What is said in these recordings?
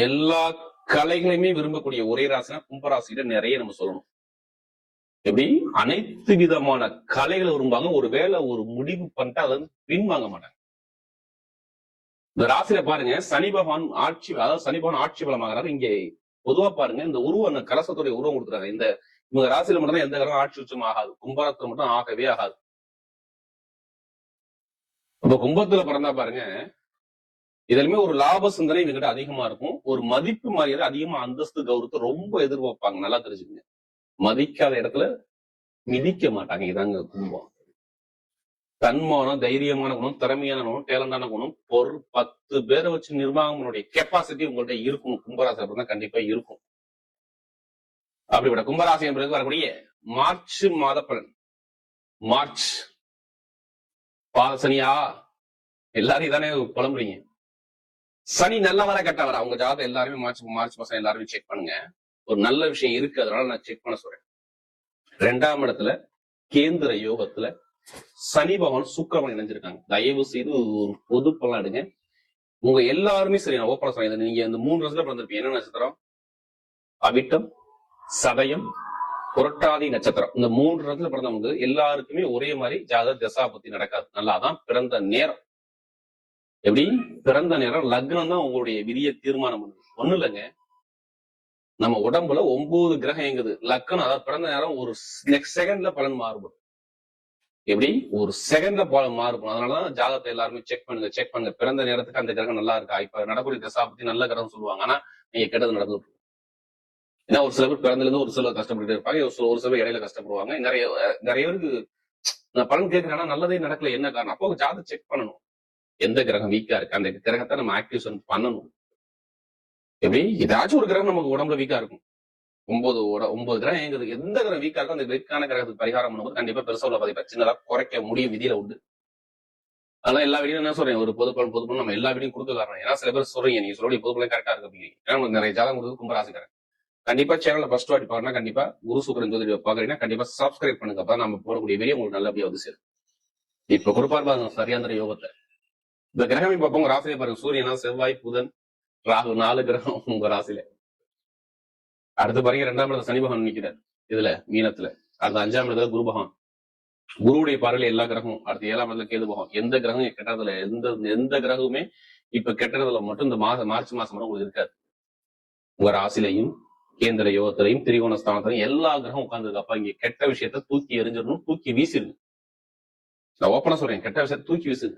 எல்லா கலைகளையுமே விரும்பக்கூடிய ஒரே ராசினா கும்பராசியில நிறைய நம்ம சொல்லணும். எப்படி அனைத்து விதமான கலைகளை விரும்பாங்க. ஒருவேளை ஒரு முடிவு பண்ணிட்டு அதை வந்து பின்வாங்க மாட்டாங்க. இந்த ராசியில பாருங்க, சனி பகவான் ஆட்சி, அதாவது சனி பகவான் ஆட்சி பலமாகிறாரு. இங்கே பொதுவா பாருங்க, இந்த உருவம் கலசத்துடைய உருவம் கொடுக்குறாங்க. இந்த இவங்க ராசியில மட்டும் தான் எந்த கிரகம் ஆட்சி உச்சம் ஆகாது. கும்பராத்துல மட்டும் ஆகவே ஆகாது. இப்ப கும்பத்துல பிறந்தா பாருங்க, இதுலயுமே ஒரு லாப சிந்தனை இவங்கிட்ட அதிகமா இருக்கும். ஒரு மதிப்பு மரியாதை அதிகமா, அந்தஸ்து கௌரவத்தை ரொம்ப எதிர்பார்ப்பாங்க. நல்லா தெரிஞ்சுக்கங்க. மதிக்காத இடத்துல மிதிக்க மாட்டாங்க. இதாங்க கும்பம். தன்மானம், தைரியமான குணம், திறமையான குணம், டேலண்டான குணம், 10 பேரை வச்சு நிர்வாகத்தினுடைய கெப்பாசிட்டி உங்கள்ட்ட இருக்கணும். கும்பராசி அப்படின்னா கண்டிப்பா இருக்கும். அப்படிப்பட்ட கும்பராசி என்பது வரக்கூடிய மார்ச் மாத பலன். மார்ச் பாதசனியா எல்லாரும் தானே புலம்புறீங்க. சனி நல்லவரா கெட்டவரா? அவங்க ஜாதகம் எல்லாருமே மார்ச் மாசம் எல்லாருமே செக் பண்ணுங்க. ஒரு நல்ல விஷயம் இருக்கு, அதனால நான் செக் பண்ண சொல்றேன். 2ஆம் இடத்துல கேந்திர யோகத்துல சனி பகவான் சுக்கிரன் இணைஞ்சிருக்காங்க. தயவு செய்து ஒரு பொது பலன் எடுங்க. உங்க எல்லாருமே சரி, நான் ஓப்பனா சொல்றேன். நீங்க இந்த 3 வருஷத்துல பிறந்திருப்பீங்க. என்ன நட்சத்திரம்? அவிட்டம், சதயம், புரட்டாதி நட்சத்திரம். இந்த 3 இடத்துல பிறந்தவங்க எல்லாருக்குமே ஒரே மாதிரி ஜாதக தசாபுத்தி நடக்காது. நல்லாதான் பிறந்த நேரம். எப்படி பிறந்த நேரம் லக்னம் தான் உங்களுடைய விதியை தீர்மானம் பண்ணுது. ஒண்ணு இல்லைங்க, நம்ம உடம்புல 9 கிரகம் இயங்குது. லக்னம், அதாவது பிறந்த நேரம் ஒரு நெக்ஸ்ட் செகண்ட்ல பலன் மாறுபடும். எப்படி ஒரு செகண்ட்ல மாறுபடும். அதனாலதான் ஜாதகத்தை எல்லாருமே செக் பண்ணுங்க. பிறந்த நேரத்துக்கு அந்த கிரகம் நல்லா இருக்கா? இப்ப நடக்கூடிய தசாபுத்தி நல்ல கிரகம் சொல்லுவாங்க. ஆனா நீங்க கெட்டது நடந்துட்டு. ஏன்னா ஒரு சில பேர் பிறந்தல இருந்து ஒரு சில கஷ்டப்பட்டு இருப்பாங்க, ஒரு சில பேர் இடையில கஷ்டப்படுவாங்க. நிறைய பேருக்கு பலன் கேட்கிறேன்னா நல்லதே நடக்கல. என்ன காரணம்? அப்போ ஜாதகம் செக் பண்ணணும். எந்த கிரகம் வீக்கா இருக்கு, அந்த கிரகத்தை நம்ம ஆக்டிவேஷன் பண்ணணும். எப்படி ஏதாச்சும் ஒரு கிரகம் நமக்கு உடம்புல வீக்கா இருக்கும். 9 கிரகம் எங்க எந்த கிரகம் வீக்கா இருக்கும், அந்த வீக்கான கிரகத்துக்கு பரிகாரம் பண்ணும்போது கண்டிப்பா பெருசா உள்ள பாதிப்பை சின்னதா குறைக்க முடியும். விதியில உண்டு. அதனால எல்லா வீடியும் என்ன சொல்றேன், ஒரு பொதுப்பலன் நம்ம எல்லா வீடியும் கொடுக்க காரணம். ஏன்னா சில பேர் சொல்றீங்க, நீங்க சொல்லி பொதுப்பலன் கரெக்டா இருக்கு அப்படிங்கிறீங்க. ஏன்னா உங்களுக்கு நிறைய ஜாதகம் கொடுத்து கும்பராசிக்காரன். கண்டிப்பா சேனல்ல ஃபர்ஸ்ட் வாட்டி பாருன்னா கண்டிப்பா குரு சுக்கிரன் ஜோதிட பாக்குறீங்கன்னா கண்டிப்பா சப்ஸ்கிரைப் பண்ணுங்க. அப்பதான் நம்ம போடக்கூடிய வீடியோ உங்களுக்கு நல்லபடியா வந்து சேரும். இப்ப கொடுப்பாரு சரியாந்திர யோகத்தை. இந்த கிரகமே பார்ப்போம். உங்க ராசியில பாருங்க, சூரியனா, செவ்வாய், புதன், ராகு, 4 கிரகம் உங்க ராசியில. அடுத்து பாருங்க, 2ஆம் இடத்துல சனி பகவான் நிக்கிறார். இதுல மீனத்துல. அடுத்து 5ஆம் இடத்துல குரு பகவான். குருவுடைய பார்வையில எல்லா கிரகமும். அடுத்து 7ஆம் இடத்துல கேது பகவான். எந்த கிரகம் கெட்டதுல எந்த கிரகமுமே இப்ப கெட்டதுல மட்டும் இந்த மார்ச் மாசம் மட்டும் உங்களுக்கு இருக்காது. உங்க ராசிலையும் கேந்திர யோகத்திலையும் திரிகோண ஸ்தானத்திலையும் எல்லா கிரகம் உட்கார்ந்துருக்கு. அப்ப இங்க கெட்ட விஷயத்த தூக்கி எரிஞ்சிடணும், தூக்கி வீசிடுங்க. நான் ஓப்பனா சொல்றேன், கெட்ட விஷயத்த தூக்கி வீசுங்க.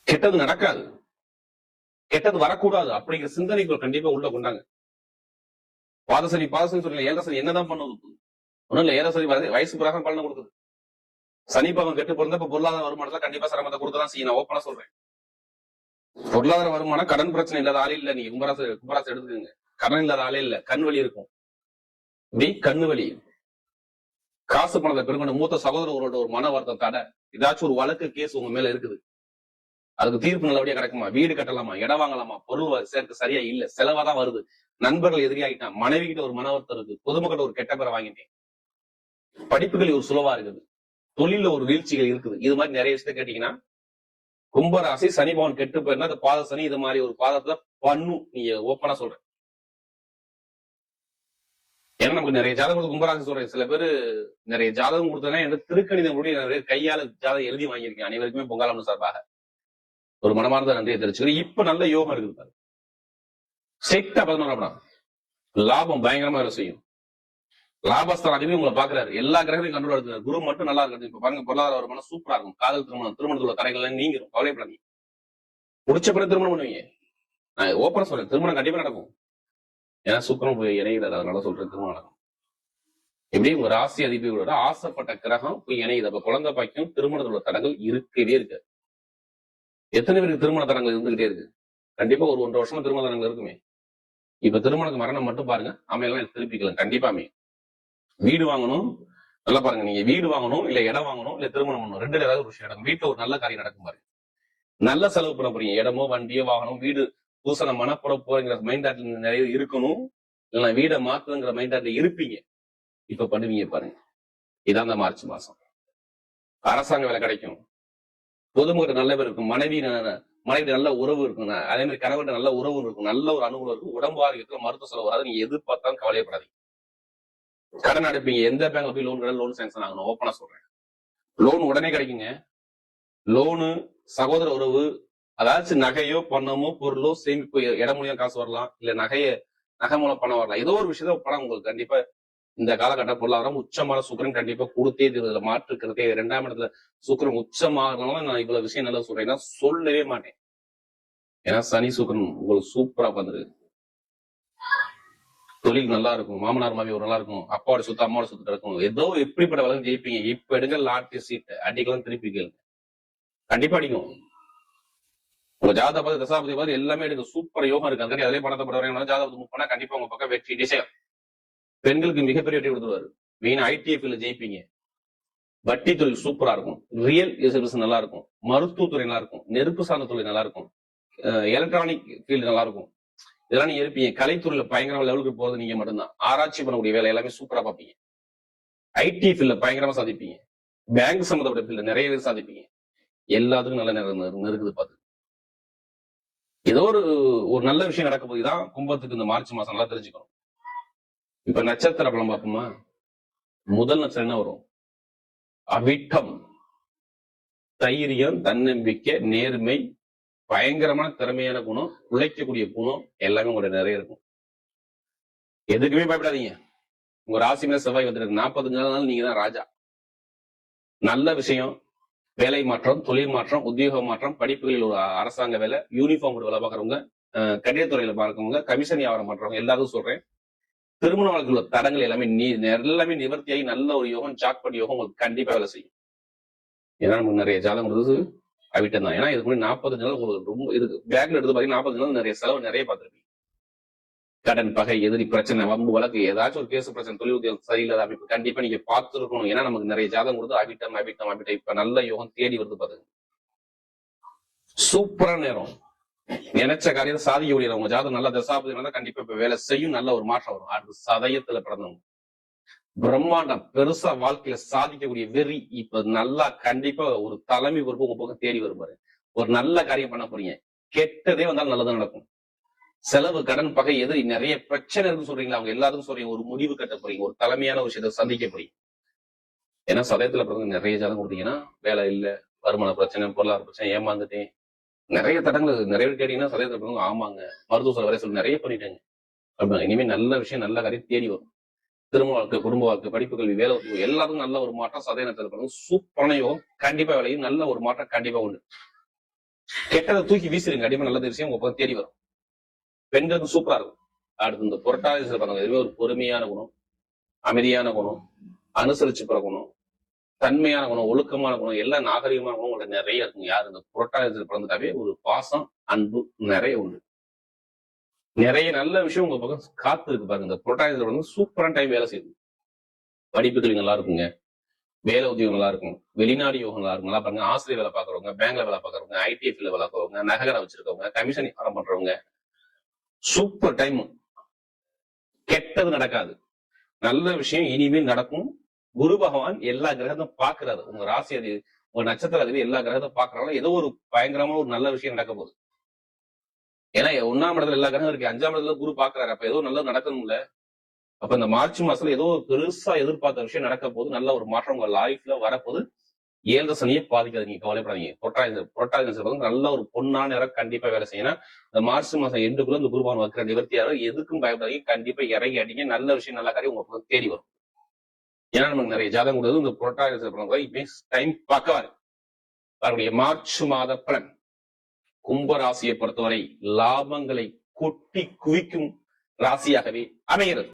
கெட்டது நடக்காது, கெட்டது வரக்கூடாது அப்படிங்கிற சிந்தனைகள் கண்டிப்பா உள்ள கொண்டாங்க. பாதசனி சொல்லல, ஏழரசனி என்னதான் பண்ணுது? ஒண்ணும் இல்ல, ஏழரசனி வயசு பிரகாரம் பலனை கொடுக்குது. சனி பகவான் கெட்டு பிறந்த இப்ப பொருளாதார வருமானத்துல கண்டிப்பா சிரமத்தை கொடுத்துதான் செய்யும். நான் ஓப்பனா சொல்றேன். பொருளாதார வருமானம், கடன் பிரச்சனை இல்லாத ஆளே இல்ல. நீங்க கும்பராசி எடுத்துக்கோங்க. கடன் இல்லாத ஆளே இல்ல. கண் வலி இருக்கும். இப்படி கண்ணு வலி, காசு பணத்தை பெருங்கொண்ட மூத்த சகோதரர்களோட ஒரு மன வருத்தம் தடை, ஏதாச்சும் ஒரு வழக்கு கேஸ் உங்க மேல இருக்குது, அதுக்கு தீர்ப்பு நல்லபடியா கிடைக்குமா? வீடு கட்டலாமா? இடம் வாங்கலாமா? பொருள் சேர்க்க சரியா இல்ல, செலவாதான் வருது. நண்பர்கள் எதிரியாகிட்டான், மனைவி கிட்ட ஒரு மன வருத்தம் இருக்கு, பொதுமக்கள் ஒரு கெட்ட பேரை வாங்கிட்டேன், படிப்புகள் ஒரு சுலவா இருக்குது, தொழில ஒரு வீழ்ச்சிகள் இருக்குது. இது மாதிரி நிறைய விஷயத்த கேட்டீங்கன்னா கும்பராசி சனி பகவான் கெட்டு போயிருந்தா அந்த பாத சனி இது மாதிரி ஒரு பாதத்தை பண்ணும். நீங்க ஓப்பனா சொல்றேன். ஏன்னா நமக்கு நிறைய ஜாதகம் கும்பராசி சொல்றேன். சில பேரு நிறைய ஜாதகம் கொடுத்தா எனக்கு திருக்கணிதம் கூட நிறைய கையால ஜாதகம் எழுதி வாங்கியிருக்கேன். அனைவருக்குமே பொங்கலாம் சார்பாக ஒரு மனமார்ந்த நன்றியை தெரிவிச்சுக்கிறேன். இப்ப நல்ல யோகம் இருக்குது பாரு. ஸ்ட்ரெயிட்டா 11ஆம் லாபம் பயங்கரமா வேலை செய்யும். லாபஸ்தான் அதுவே உங்களை பாக்குறாரு. எல்லா கிரகத்தையும் கண்ட்ரோல் எடுத்துறாரு. குரு மட்டும் நல்லா இருக்கு. இப்ப பாருங்க, பொருளாதார வருமானம் சூப்பரா இருக்கும். காதல் திருமணம், திருமணத்துல தடைகள் நீங்கிரும். கவலைப்படாதீங்க. முடிச்ச பிறகு திருமணம் பண்ணுவீங்க. நான் ஓப்பனா சொல்றேன், திருமணம் கண்டிப்பா நடக்கும். ஏன்னா சுக்கிரன் போய் இணைகிறது, அதனால சொல்றேன் திருமணம் நடக்கும். எப்படி ஒரு ராசி அதிபதியோட ஆசைப்பட்ட கிரகம் போய் இணையுது. அப்ப குழந்தை பாக்கியம், திருமணத்தோட தடங்கள் இருக்கவே இருக்கு. எத்தனை பேருக்கு திருமண தடங்கள் இருந்துகிட்டே இருக்கு? கண்டிப்பா ஒரு 1.5 வருஷமா திருமண தடங்கள் இருக்குமே. இப்ப திருமணத்துக்கு மரணம் மட்டும் பாருங்க, அமையெல்லாம் திருப்பிக்கலாம். கண்டிப்பா அமையும். வீடு வாங்கணும், நல்லா பாருங்க. நீங்க வீடு வாங்கணும், இல்ல இடம் வாங்கணும், இல்ல திருமணம் பண்ணணும், 2ல ஏதாவது ஒரு விஷயம் நடக்கும். வீட்டுல ஒரு நல்ல காரியம் நடக்கும் பாருங்க. நல்ல செலவு பண்ண போறீங்க. இடமோ, வண்டியோ, வாங்கணும், வீடு பூசண மனப்பட போறங்கிற மைண்ட் தாட்ல நிறைய இருக்கணும். இல்ல வீடை மாத்துங்கிற மைண்ட் தாட்ல இருப்பீங்க. இப்ப பண்ணுவீங்க பாருங்க. இதான் அந்த மார்ச் மாசம். அரசாங்க வேலை கிடைக்கும், பொதுமக்கள் நல்ல பேர் இருக்கும், மனைவி நல்ல உறவு இருக்கும், அதே மாதிரி கணவன் நல்ல உறவு இருக்கும், நல்ல ஒரு அனுகூலம் இருக்கும், உடம்பு ஆரோக்கியத்துல மருத்துவ செலவு வராது. நீங்க எதிர்பார்த்தாலும் கவலையப்படாதீங்க. கடன் அடைப்பீங்க, எந்த பேங்க்ல போய் லோன் சாங்ஷன் ஆகணும் ஓப்பனா சொல்றேன். லோன் உடனே கிடைக்குங்க. லோனு, சகோதர உறவு, அதாச்சும் நகையோ பணமோ பொருளோ சேமிப்பு, இடம் மூலியம் காசு வரலாம், இல்ல நகை மூலம் பணம் வரலாம். ஏதோ ஒரு விஷயத்த பணம் உங்களுக்கு கண்டிப்பா இந்த காலகட்ட பொருளாதாரம் உச்சமான சுக்கரன் கண்டிப்பா கொடுத்தே இதுல மாற்றுக்கிறதே. 2ஆம் இடத்துல சுக்கரன் உச்சமாகறதுனால நான் இவ்வளவு விஷயம் நல்லா சொல்றேன்னா சொல்லவே மாட்டேன். ஏன்னா சனி சுக்கரன் உங்களுக்கு சூப்பரா வந்துருக்கு. தொழில் நல்லா இருக்கும், மாமனார் மாமி நல்லா இருக்கும், அப்பாவோட சொத்து அம்மாவோட சொத்து இருக்கும், ஏதோ எப்படிப்பட்ட வளர்ந்து ஜெயிப்பீங்க. இப்ப எடுங்க லாட்டரி சீட், அடிக்கலாம் திருப்பி கேளுங்க, கண்டிப்பா அடிக்கும். உங்க ஜாதக பார்த்து தசாபதி பார்த்து எல்லாமே எடுக்க சூப்பர் யோகம் இருக்கு. அதுக்காக அதிலே பணத்தை போடுறவங்க ஜாதகத்தை மூவ் பண்ணா கண்டிப்பா உங்க பக்கம் வெற்றி டிசைன். பெண்களுக்கு மிகப்பெரிய வெற்றி கொடுத்துருவாரு. மெயின் ஐடிஎஃப்ல ஜெயிப்பீங்க. வட்டி தொழில் சூப்பரா இருக்கும், ரியல் எஸ்டேட் நல்லா இருக்கும், மருத்துவத்துறை நல்லா இருக்கும், நெருப்பு சார்ந்த தொழில் நல்லா இருக்கும், எலக்ட்ரானிக் ஃபீல்டு நல்லா இருக்கும். இதெல்லாம் நீங்க இருப்பீங்க. கலைத்துறையில பயங்கரமா லெவலுக்கு போறது நீங்க மட்டும்தான். ஆராய்ச்சி பண்ணக்கூடிய வேலை எல்லாமே சூப்பரா பார்ப்பீங்க. ஐடி ஃபீல்ட்ல பயங்கரமா சாதிப்பீங்க. பேங்க் சம்பந்தப்பட்ட ஃபீல்டு நிறைய பேர் சாதிப்பீங்க. எல்லாத்துக்கும் நல்ல நேரம் இருக்குது. பார்த்து ஏதோ ஒரு நல்ல விஷயம் நடக்க போதுதான் கும்பத்துக்கு இந்த மார்ச் மாசம் நல்லா தெரிஞ்சுக்கணும். இப்ப நட்சத்திர பலம் பார்ப்போமா? முதல் நட்சத்திரம் என்ன வரும்? அவிட்டம். தைரியம், தன்னம்பிக்கை, நேர்மை, பயங்கரமான திறமையான குணம், உழைக்கக்கூடிய குணம் எல்லாமே உங்களுடைய நிறைய இருக்கும். எதுக்குமே பயப்படாதீங்க. உங்க ராசி மேல செவ்வாய் வந்துருக்கு. 45 நாள் நீங்க தான் ராஜா. நல்ல விஷயம், வேலை மாற்றம், தொழில் மாற்றம், உத்தியோக மாற்றம், படிப்புகளில் ஒரு அரசாங்க வேலை, யூனிஃபார்ம் வேலை பார்க்கறவங்க, கட்டிடத்துறையில பார்க்கறவங்க, கமிஷன் வியாபாரம் பண்றவங்க எல்லாரும் சொல்றேன். திருமண வாழ்க்கையில் உள்ள தடங்கள் எல்லாமே நிவர்த்தியாகி நல்ல ஒரு யோகம், ஜாக்பாட் யோகம் உங்களுக்கு கண்டிப்பா வேலை செய்யும். ஏன்னா நமக்கு நிறைய ஜாதகம் கொடுத்தது அவிட்டம் தான். ஏன்னா இதுக்கு முன்னாடி 45 நாள் உங்களுக்கு ரொம்ப இருக்கு. பேக்ல எடுத்து பாத்தீங்கன்னா 45 நாள் நிறைய செலவு நிறைய பார்த்துருப்பீங்க. கடன், பகை, எதிரி, பிரச்சனை, வம்பு, வழக்கு, ஏதாச்சும் ஒரு கேஸ் பிரச்சனை, தொழில் உத்தியோகம் சரியில்லாத அமைப்பு கண்டிப்பா நீங்க பார்த்துருக்கணும். ஏன்னா நமக்கு நிறைய ஜாதகம் கொடுத்து அவிட்டம் இப்ப நல்ல யோகம் தேடி வருது பாருங்க. சூப்பரான நேரம். நினைச்ச காரியத்தை சாதிக்க உங்க ஜாதகம் நல்ல தசாபதி தான் கண்டிப்பா இப்ப வேலை செய்யும். நல்ல ஒரு மாற்றம் வரும். அடுத்து சதயத்துல பிறந்தவங்க பிரம்மாண்டம் பெருசா வாழ்க்கையில சாதிக்கக்கூடிய வெறி இப்ப நல்லா கண்டிப்பா ஒரு தலைமை பொறுப்பு உங்க பக்கம் தேடி வருவாரு. ஒரு நல்ல காரியம் பண்ண போறீங்க. கெட்டதே வந்தாலும் நல்லதான் நடக்கும். செலவு, கடன், பகை, எதிரி, நிறைய பிரச்சனை இருக்குன்னு சொல்றீங்களா? அவங்க எல்லாருக்கும் சொல்றீங்க. ஒரு முடிவு கட்ட போறீங்க. ஒரு தலைமையான ஒரு விஷயத்தை சந்திக்க போறீங்க. ஏன்னா சதயத்துல பிறந்த நிறைய ஜாதகம் கொடுத்தீங்கன்னா வேலை இல்ல, வருமான பிரச்சனை, பொருளாதார பிரச்சனை, ஏமாந்துட்டேன், நிறைய தடங்கள் நிறைய பேர் கேட்டீங்கன்னா சதயத்துல பிறந்தவங்க ஆமாங்க மருத்துவ செலவு வரை சொல்லி நிறைய பண்ணிட்டாங்க அப்படின்னா இனிமே நல்ல விஷயம், நல்ல காரியம் தேடி வரும். திருமண வாழ்க்கை, குடும்ப வாழ்க்கை, படிப்பு, கல்வி, வேலை, எல்லாத்துக்கும் நல்ல ஒரு மாற்றம் சதய நேரத்தில் சூப்பரான யோகம் கண்டிப்பா வேலையும் நல்ல ஒரு மாற்றம் கண்டிப்பா உண்டு. கெட்டதை தூக்கி வீசிருங்க, கண்டிப்பா நல்ல விஷயம் உங்க பக்கம் தேடி வரும். பெண்களுக்கு சூப்பரா இருக்கும். அடுத்து இந்த புரட்டாதி பண்ணுங்க. இதுவே ஒரு பொறுமையான குணம், அமைதியான குணம், அனுசரிச்சு போற குணம், தன்மையான குணம், ஒழுக்கமான குணம், எல்லாம் நாகரிகமான குணம் உங்களை நிறைய இருக்கும். யாரு இந்த புரட்டாதி பிறந்துட்டாவே ஒரு பாசம், அன்பு நிறைய உண்டு. நிறைய நல்ல விஷயம் உங்க பக்கம் காத்து இருக்கு பாருங்க. இந்த புரட்டாதி வந்து சூப்பரான டைம் வேலை செய்யுது. படிப்புகள் நல்லா இருக்குங்க, வேலை உத்தியோகம் நல்லா இருக்கும், வெளிநாடு யோகம் நல்லா இருக்கும். நல்லா பாருங்க. ஆசிரியர் வேலை பாக்குறவங்க, பேங்க்ல வேலை பாக்குறவங்க, ஐடிஎஃப்ல வேலை பார்க்கறவங்க, நகர வச்சிருக்கவங்க, கமிஷன் வியாபாரம் பண்றவங்க சூப்பர் டைம். கெட்டது நடக்காது, நல்ல விஷயம் இனிமேல் நடக்கும். குரு பகவான் எல்லா கிரகத்தையும் பாக்குறாரு. உங்க ராசி அது உங்க நட்சத்திர அதிபதி எல்லா கிரகத்தையும் பாக்குறாங்க. ஏதோ ஒரு பயங்கரமா ஒரு நல்ல விஷயம் நடக்க போகுது. ஏன்னா 1ஆம் இடத்துல எல்லா கிரகம் இருக்கு, 5ஆம் இடத்துல குரு பாக்குறாரு. அப்ப ஏதோ நல்லது நடக்கணும்ல. அப்ப இந்த மார்ச் மாசத்துல ஏதோ பெருசா எதிர்பார்த்த விஷயம் நடக்க போது, நல்ல ஒரு மாற்றம் உங்க லைஃப்ல வரப்போது. 7 சனியை பாதிக்காது, நீங்க கவலைப்படாதீங்க. புரட்டாதி நல்ல ஒரு பொன்னான நேரம் கண்டிப்பா வேலை செய்யணும். இந்த மார்ச் மாசம் எண்டுக்குள்ள இந்த குருபான் வைக்கிற நிவர்த்தியாரோ எதுக்கும் பயப்படாதீங்க. கண்டிப்பா இறங்கி அடிங்க. நல்ல விஷயம், நல்ல காரியம் உங்க பக்கம் தேடி வரும். ஏன்னா நமக்கு நிறைய ஜாதகம் கொடுத்தது இந்த புரட்டாதி டைம் பார்க்க வரக்கூடிய மார்ச் மாத பலன். கும்பராசியை பொறுத்தவரை லாபங்களை கொட்டி குவிக்கும் ராசியாகவே அமைகிறது.